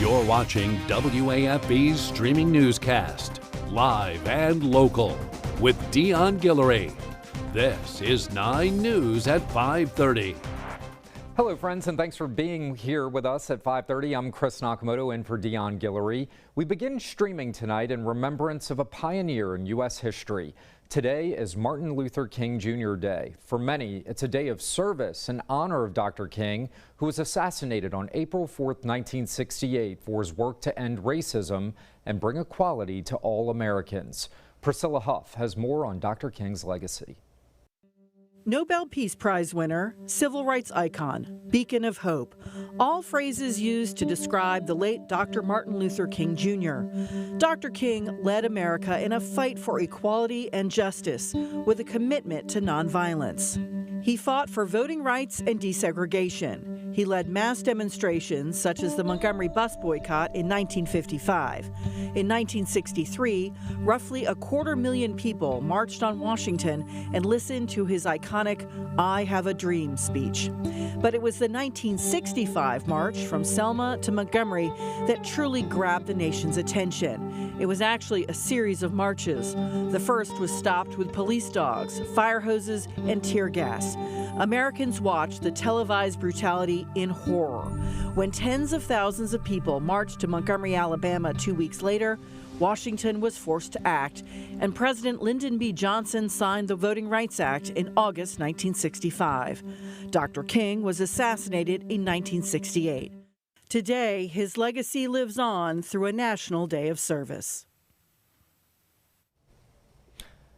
You're watching WAFB's streaming newscast, live and local, with Dion Guillory. This is 9 News at 5:30. Hello, friends, and thanks for being here with us at 5:30. I'm Chris Nakamoto in for Dion Guillory. We begin streaming tonight in remembrance of a pioneer in U.S. history. Today is Martin Luther King Jr. Day. For many, it's a day of service in honor of Dr. King, who was assassinated on April 4th, 1968 for his work to end racism and bring equality to all Americans. Priscilla Huff has more on Dr. King's legacy. Nobel Peace Prize winner, civil rights icon, beacon of hope, all phrases used to describe the late Dr. Martin Luther King Jr. Dr. King led America in a fight for equality and justice with a commitment to nonviolence. He fought for voting rights and desegregation. He led mass demonstrations such as the Montgomery bus boycott in 1955. In 1963, roughly 250,000 people marched on Washington and listened to his iconic "I Have a Dream" speech. But it was the 1965 march from Selma to Montgomery that truly grabbed the nation's attention. It was actually a series of marches. The first was stopped with police dogs, fire hoses, and tear gas. Americans watched the televised brutality in horror. When tens of thousands of people marched to Montgomery, Alabama 2 weeks later, Washington was forced to act, and President Lyndon B. Johnson signed the Voting Rights Act in August 1965. Dr. King was assassinated in 1968. Today, his legacy lives on through a national day of service.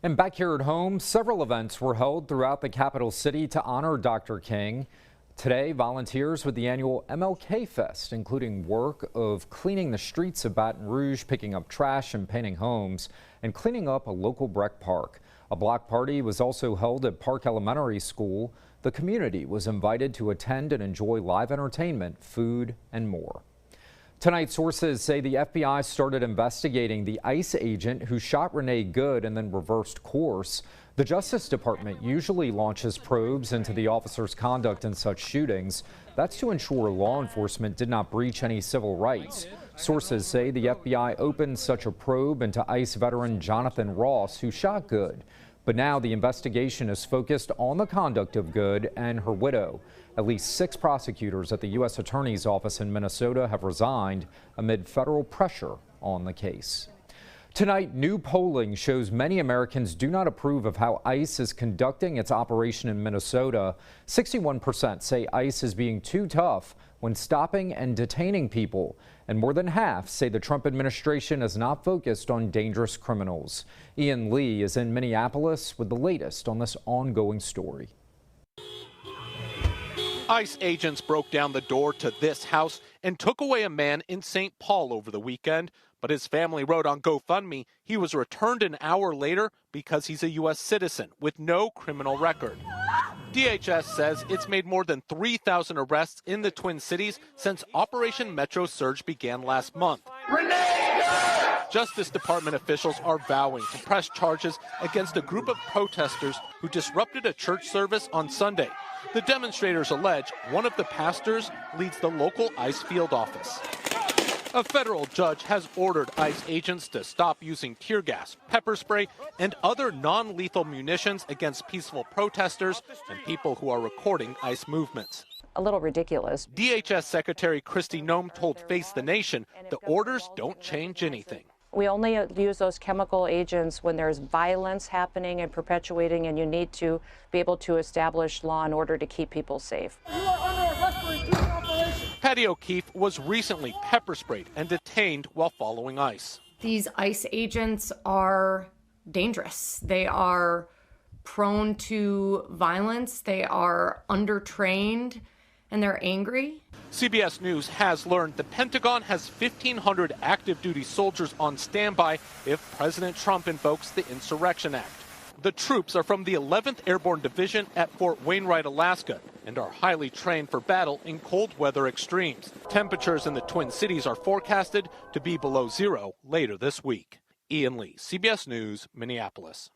And back here at home, several events were held throughout the capital city to honor Dr. King. Today, volunteers with the annual MLK Fest, including work of cleaning the streets of Baton Rouge, picking up trash and painting homes, and cleaning up a local rec park. A block party was also held at Park Elementary School. The community was invited to attend and enjoy live entertainment, food, and more. Tonight, sources say the FBI started investigating the ICE agent who shot Renee Good and then reversed course. The Justice Department usually launches probes into the officer's conduct in such shootings. That's to ensure law enforcement did not breach any civil rights. Sources say the FBI opened such a probe into ICE veteran Jonathan Ross, who shot Good. But now the investigation is focused on the conduct of Good and her widow. At least 6 prosecutors at the U.S. Attorney's Office in Minnesota have resigned amid federal pressure on the case. Tonight, new polling shows many Americans do not approve of how ICE is conducting its operation in Minnesota. 61% say ICE is being too tough when stopping and detaining people, and more than half say the Trump administration is not focused on dangerous criminals. Ian Lee is in Minneapolis with the latest on this ongoing story. ICE agents broke down the door to this house and took away a man in St. Paul over the weekend, but his family wrote on GoFundMe he was returned an hour later because he's a U.S. citizen with no criminal record. DHS says it's made more than 3,000 arrests in the Twin Cities since Operation Metro Surge began last month. Justice Department officials are vowing to press charges against a group of protesters who disrupted a church service on Sunday. The demonstrators allege one of the pastors leads the local ICE field office. A federal judge has ordered ICE agents to stop using tear gas, pepper spray, and other non-lethal munitions against peaceful protesters and people who are recording ICE movements. A little ridiculous. DHS Secretary Kristi Noem told Face the Nation the orders don't change anything. We only use those chemical agents when there's violence happening and perpetuating, and you need to be able to establish law and order to keep people safe. You are under arrest for inducing operation. Patty O'Keefe was recently pepper sprayed and detained while following ICE. These ICE agents are dangerous. They are prone to violence. They are undertrained, and they're angry. CBS News has learned the Pentagon has 1,500 active duty soldiers on standby if President Trump invokes the Insurrection Act. The troops are from the 11th Airborne Division at Fort Wainwright, Alaska, and are highly trained for battle in cold weather extremes. Temperatures in the Twin Cities are forecasted to be below zero later this week. Ian Lee, CBS News, Minneapolis.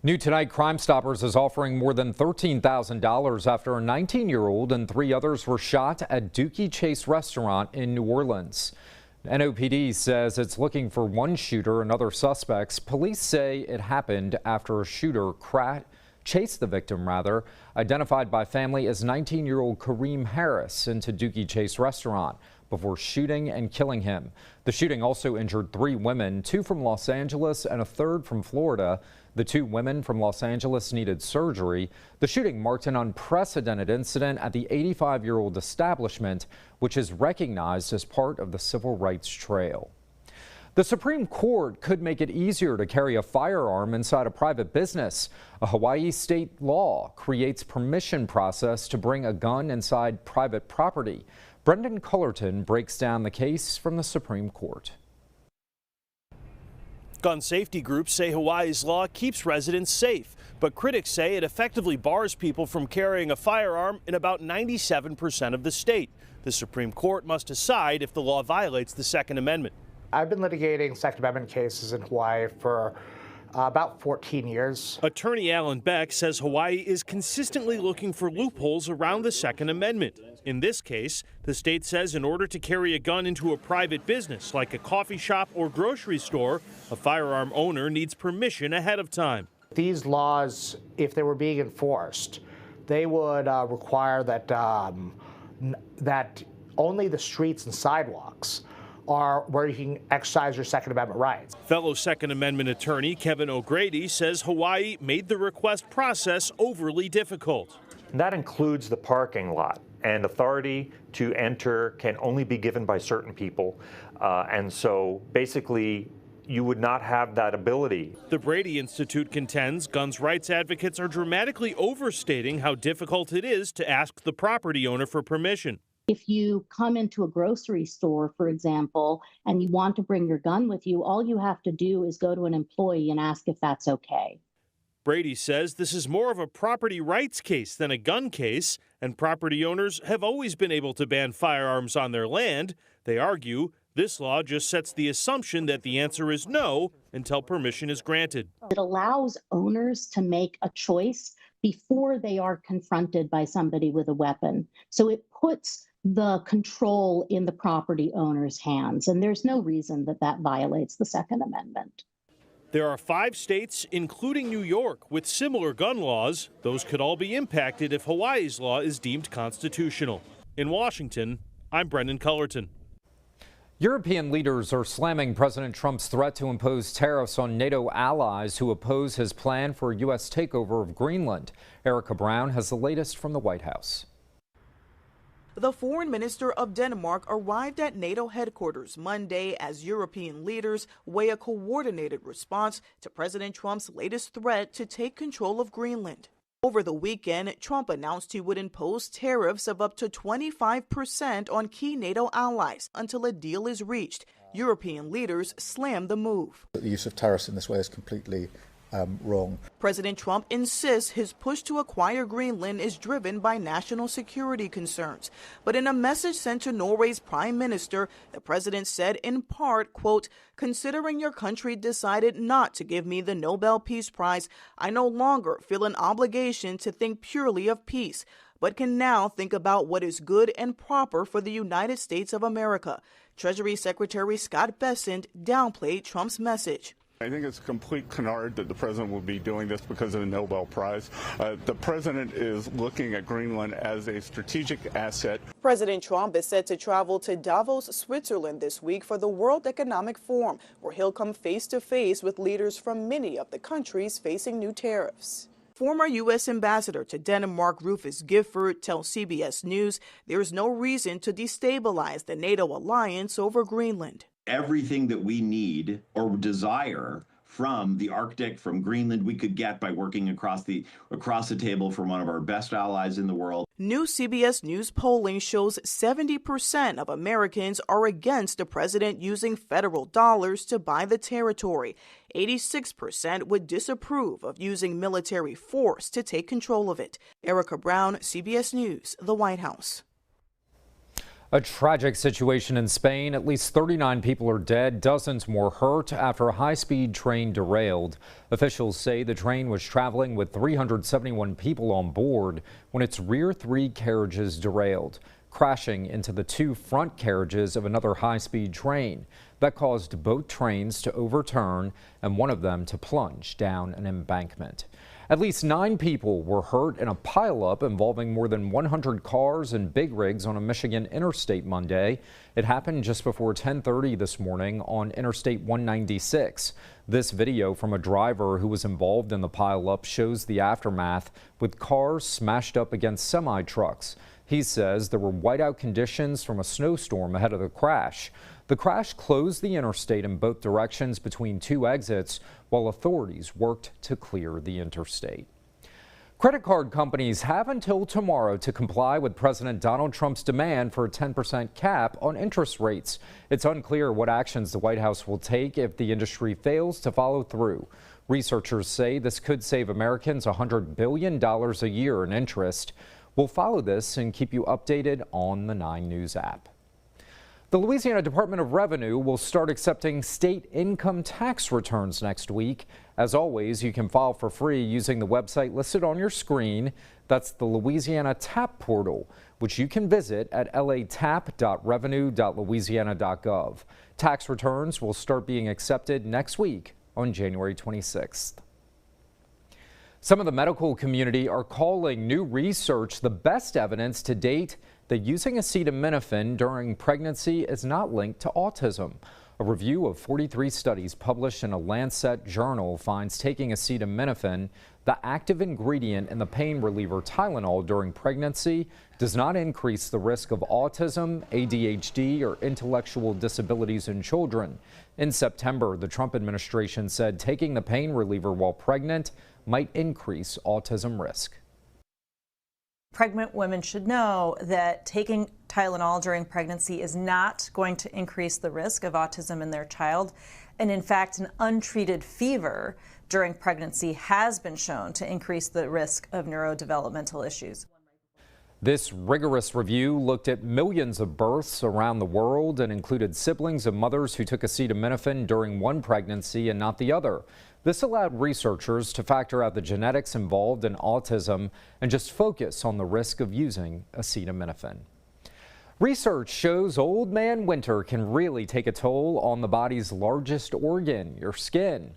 New tonight, Crime Stoppers is offering more than $13,000 after a 19-year-old and 3 others were shot at Dookie Chase restaurant in New Orleans. NOPD says it's looking for one shooter and other suspects. Police say it happened after a shooter chased the victim, identified by family as 19-year-old Kareem Harris, into Dookie Chase restaurant before shooting and killing him. The shooting also injured 3 women, 2 from Los Angeles and a 3rd from Florida. The 2 women from Los Angeles needed surgery. The shooting marked an unprecedented incident at the 85-year-old establishment, which is recognized as part of the Civil Rights Trail. The Supreme Court could make it easier to carry a firearm inside a private business. A Hawaii state law creates permission process to bring a gun inside private property. Brendan Cullerton breaks down the case from the Supreme Court. Gun safety groups say Hawaii's law keeps residents safe, but critics say it effectively bars people from carrying a firearm in about 97% of the state. The Supreme Court must decide if the law violates the Second Amendment. I've been litigating Second Amendment cases in Hawaii for about 14 years. Attorney Alan Beck says Hawaii is consistently looking for loopholes around the Second Amendment. In this case, the state says in order to carry a gun into a private business like a coffee shop or grocery store, a firearm owner needs permission ahead of time. These laws, if they were being enforced, they would require that that only the streets and sidewalks are where you can exercise your Second Amendment rights. Fellow Second Amendment attorney Kevin O'Grady says Hawaii made the request process overly difficult. That includes the parking lot, and authority to enter can only be given by certain people. And so basically, you would not have that ability. The Brady Institute contends guns rights advocates are dramatically overstating how difficult it is to ask the property owner for permission. If you come into a grocery store, for example, and you want to bring your gun with you, all you have to do is go to an employee and ask if that's okay. Brady says this is more of a property rights case than a gun case, and property owners have always been able to ban firearms on their land. They argue this law just sets the assumption that the answer is no until permission is granted. It allows owners to make a choice before they are confronted by somebody with a weapon. So it puts the control in the property owner's hands, and there's no reason that that violates the Second Amendment. There are 5 states, including New York, with similar gun laws. Those could all be impacted if Hawaii's law is deemed constitutional. In Washington, I'm Brendan Cullerton. European leaders are slamming President Trump's threat to impose tariffs on NATO allies who oppose his plan for a U.S. takeover of Greenland. Erica Brown has the latest from the White House. The foreign minister of Denmark arrived at NATO headquarters Monday as European leaders weigh a coordinated response to President Trump's latest threat to take control of Greenland. Over the weekend, Trump announced he would impose tariffs of up to 25% on key NATO allies until a deal is reached. European leaders slammed the move. The use of tariffs in this way is completely wrong. President Trump insists his push to acquire Greenland is driven by national security concerns. But in a message sent to Norway's prime minister, the president said in part, quote, "Considering your country decided not to give me the Nobel Peace Prize, I no longer feel an obligation to think purely of peace, but can now think about what is good and proper for the United States of America." Treasury Secretary Scott Bessent downplayed Trump's message. I think it's a complete canard that the president will be doing this because of the Nobel Prize. The president is looking at Greenland as a strategic asset. President Trump is set to travel to Davos, Switzerland this week for the World Economic Forum, where he'll come face to face with leaders from many of the countries facing new tariffs. Former U.S. Ambassador to Denmark Rufus Gifford tells CBS News there is no reason to destabilize the NATO alliance over Greenland. Everything that we need or desire from the Arctic, from Greenland, we could get by working across the table from one of our best allies in the world. New CBS News polling shows 70% of Americans are against the president using federal dollars to buy the territory. 86% would disapprove of using military force to take control of it. Erica Brown, CBS News, the White House. A tragic situation in Spain. At least 39 people are dead, dozens more hurt after a high-speed train derailed. Officials say the train was traveling with 371 people on board when its rear three carriages derailed, crashing into the two front carriages of another high-speed train. That caused both trains to overturn and one of them to plunge down an embankment. At least 9 people were hurt in a pileup involving more than 100 cars and big rigs on a Michigan interstate Monday. It happened just before 10:30 this morning on Interstate 196. This video from a driver who was involved in the pileup shows the aftermath with cars smashed up against semi-trucks. He says there were whiteout conditions from a snowstorm ahead of the crash. The crash closed the interstate in both directions between two exits while authorities worked to clear the interstate. Credit card companies have until tomorrow to comply with President Donald Trump's demand for a 10% cap on interest rates. It's unclear what actions the White House will take if the industry fails to follow through. Researchers say this could save Americans $100 billion a year in interest. We'll follow this and keep you updated on the 9 News app. The Louisiana Department of Revenue will start accepting state income tax returns next week. As always, you can file for free using the website listed on your screen. That's the Louisiana TAP portal, which you can visit at latap.revenue.louisiana.gov. Tax returns will start being accepted next week on January 26th. Some of the medical community are calling new research the best evidence to date that using acetaminophen during pregnancy is not linked to autism. A review of 43 studies published in a Lancet journal finds taking acetaminophen, the active ingredient in the pain reliever Tylenol during pregnancy, does not increase the risk of autism, ADHD, or intellectual disabilities in children. In September, the Trump administration said taking the pain reliever while pregnant might increase autism risk. Pregnant women should know that taking Tylenol during pregnancy is not going to increase the risk of autism in their child. And in fact, an untreated fever during pregnancy has been shown to increase the risk of neurodevelopmental issues. This rigorous review looked at millions of births around the world and included siblings of mothers who took acetaminophen during one pregnancy and not the other. This allowed researchers to factor out the genetics involved in autism and just focus on the risk of using acetaminophen. Research shows old man winter can really take a toll on the body's largest organ, your skin.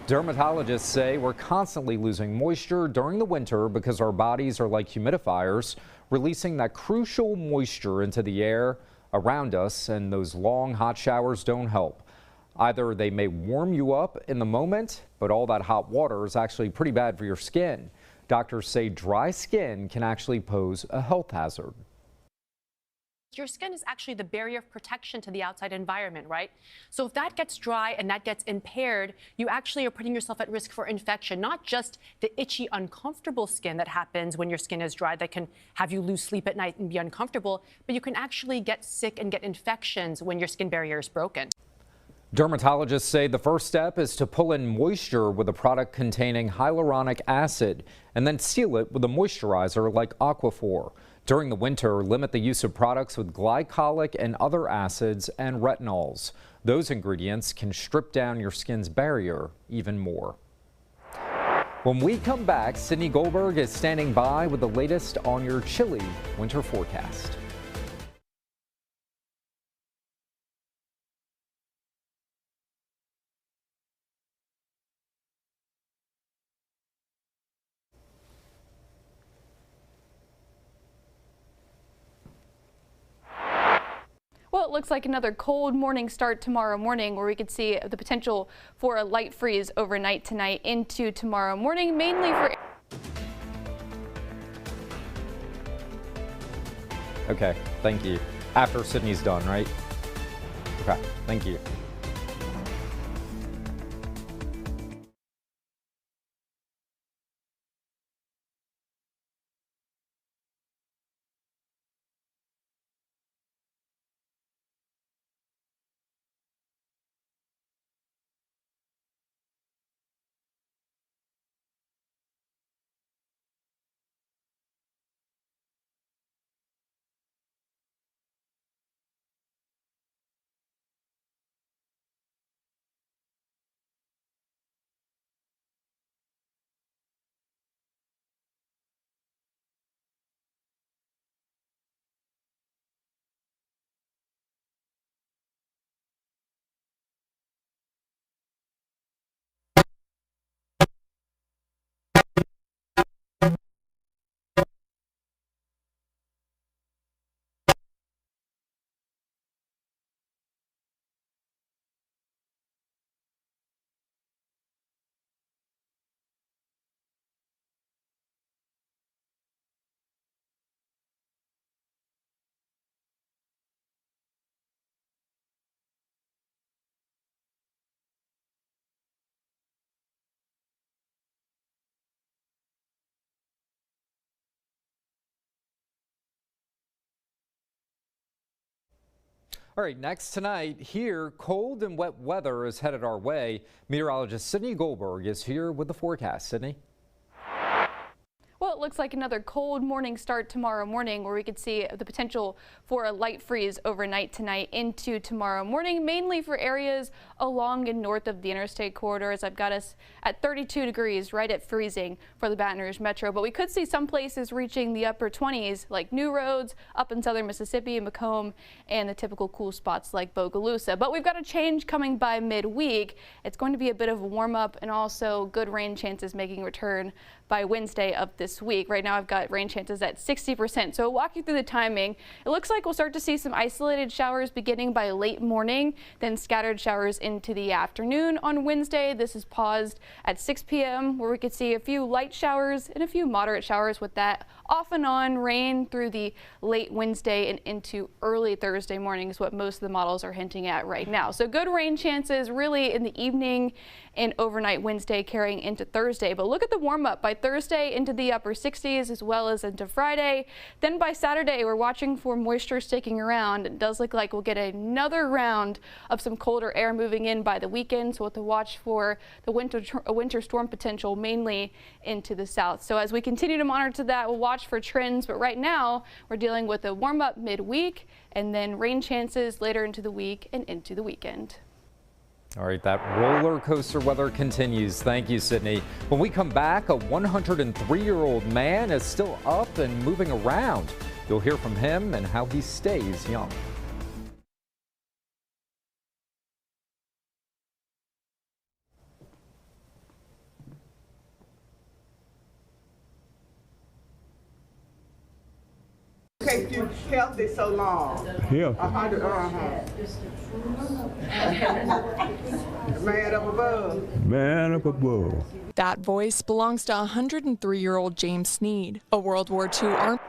Dermatologists say we're constantly losing moisture during the winter because our bodies are like humidifiers, releasing that crucial moisture into the air around us, and those long hot showers don't help. Either they may warm you up in the moment, but all that hot water is actually pretty bad for your skin. Doctors say dry skin can actually pose a health hazard. Your skin is actually the barrier of protection to the outside environment, right? So if that gets dry and that gets impaired, you actually are putting yourself at risk for infection, not just the itchy, uncomfortable skin that happens when your skin is dry that can have you lose sleep at night and be uncomfortable, but you can actually get sick and get infections when your skin barrier is broken. Dermatologists say the first step is to pull in moisture with a product containing hyaluronic acid and then seal it with a moisturizer like Aquaphor. During the winter, limit the use of products with glycolic and other acids and retinols. Those ingredients can strip down your skin's barrier even more. When we come back, Sydney Goldberg is standing by with the latest on your chilly winter forecast. Well, it looks like another cold morning start tomorrow morning, where we could see the potential for a light freeze overnight tonight into tomorrow morning, mainly for... Okay, thank you. After Sydney's done, right? Okay, thank you. All right, next tonight, here, cold and wet weather is headed our way. Meteorologist Sydney Goldberg is here with the forecast. Sydney? Well, it looks like another cold morning start tomorrow morning, where we could see the potential for a light freeze overnight tonight into tomorrow morning, mainly for areas along and north of the interstate corridors. I've got us at 32 degrees, right at freezing for the Baton Rouge metro, but we could see some places reaching the upper 20s, like New Roads, up in southern Mississippi, Macomb, and the typical cool spots like Bogalusa. But we've got a change coming by midweek. It's going to be a bit of a warm up and also good rain chances making a return by Wednesday of this week. Right now I've got rain chances at 60%. So walk you through the timing. It looks like we'll start to see some isolated showers beginning by late morning, then scattered showers into the afternoon on Wednesday. This is paused at 6 p.m. where we could see a few light showers and a few moderate showers with that off and on rain through the late Wednesday and into early Thursday morning is what most of the models are hinting at right now. So good rain chances really in the evening and overnight Wednesday carrying into Thursday. But look at the warm up by Thursday into the upper 60s as well as into Friday. Then by Saturday, we're watching for moisture sticking around. It does look like we'll get another round of some colder air moving in by the weekend. So we'll have to watch for the winter storm potential mainly into the south. So as we continue to monitor that, we'll watch for trends. But right now we're dealing with a warm up midweek and then rain chances later into the week and into the weekend. All right, that roller coaster weather continues. Thank you, Sydney. When we come back, a 103-year-old man is still up and moving around. You'll hear from him and how he stays young. Keep you healthy so long. Yeah. Man up above. Man up above. That voice belongs to 103-year-old James Sneed, a World War II Army.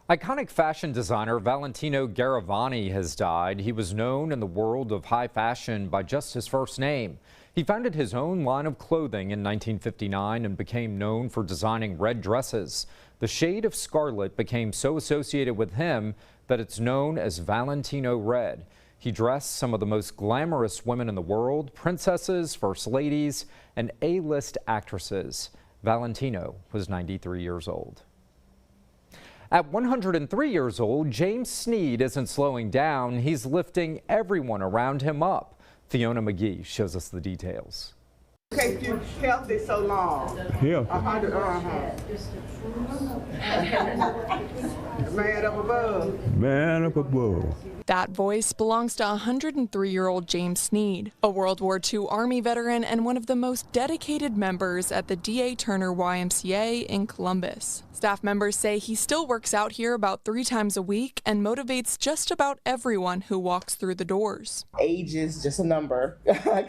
Iconic fashion designer Valentino Garavani has died. He was known in the world of high fashion by just his first name. He founded his own line of clothing in 1959 and became known for designing red dresses. The shade of scarlet became so associated with him that it's known as Valentino Red. He dressed some of the most glamorous women in the world, princesses, first ladies, and A-list actresses. Valentino was 93 years old. At 103 years old, James Sneed isn't slowing down. He's lifting everyone around him up. Fiona McGee shows us the details. Keep you healthy so long. Yeah. Man up above. Man up above. That voice belongs to 103-year-old James Sneed, a World War II Army veteran and one of the most dedicated members at the D.A. Turner YMCA in Columbus. Staff members say he still works out here about 3 times a week and motivates just about everyone who walks through the doors. Age is just a number.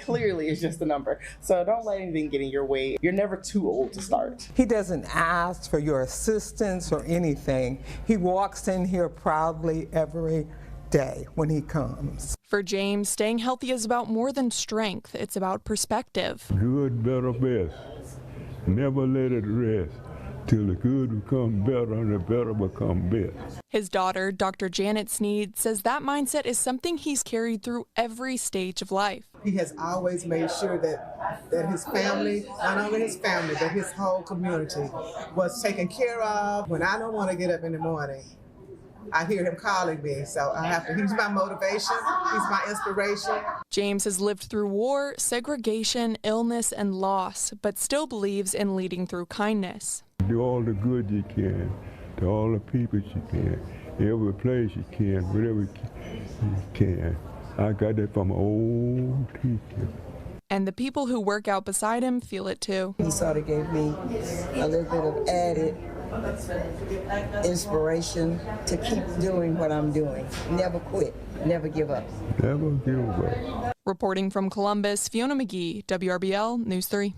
Clearly, it's just a number. So don't let anything get in your way. You're never too old to start. He doesn't ask for your assistance or anything. He walks in here proudly every day when he comes. For James, staying healthy is about more than strength. It's about perspective. Good, better, best. Never let it rest till the good become better and the better become best. His daughter, Dr. Janet Sneed, says that mindset is something he's carried through every stage of life. He has always made sure that his family, not only his family, but his whole community was taken care of. When I don't want to get up in the morning, I hear him calling me, so I have to. He's my motivation. He's my inspiration. James has lived through war, segregation, illness, and loss, but still believes in leading through kindness. Do all the good you can, to all the people you can, every place you can, whatever you can. I got that from an old teacher. And the people who work out beside him feel it too. He sort of gave me a little bit of added inspiration to keep doing what I'm doing. Never quit, never give up. Never give up. Reporting from Columbus, Fiona McGee, WRBL News 3.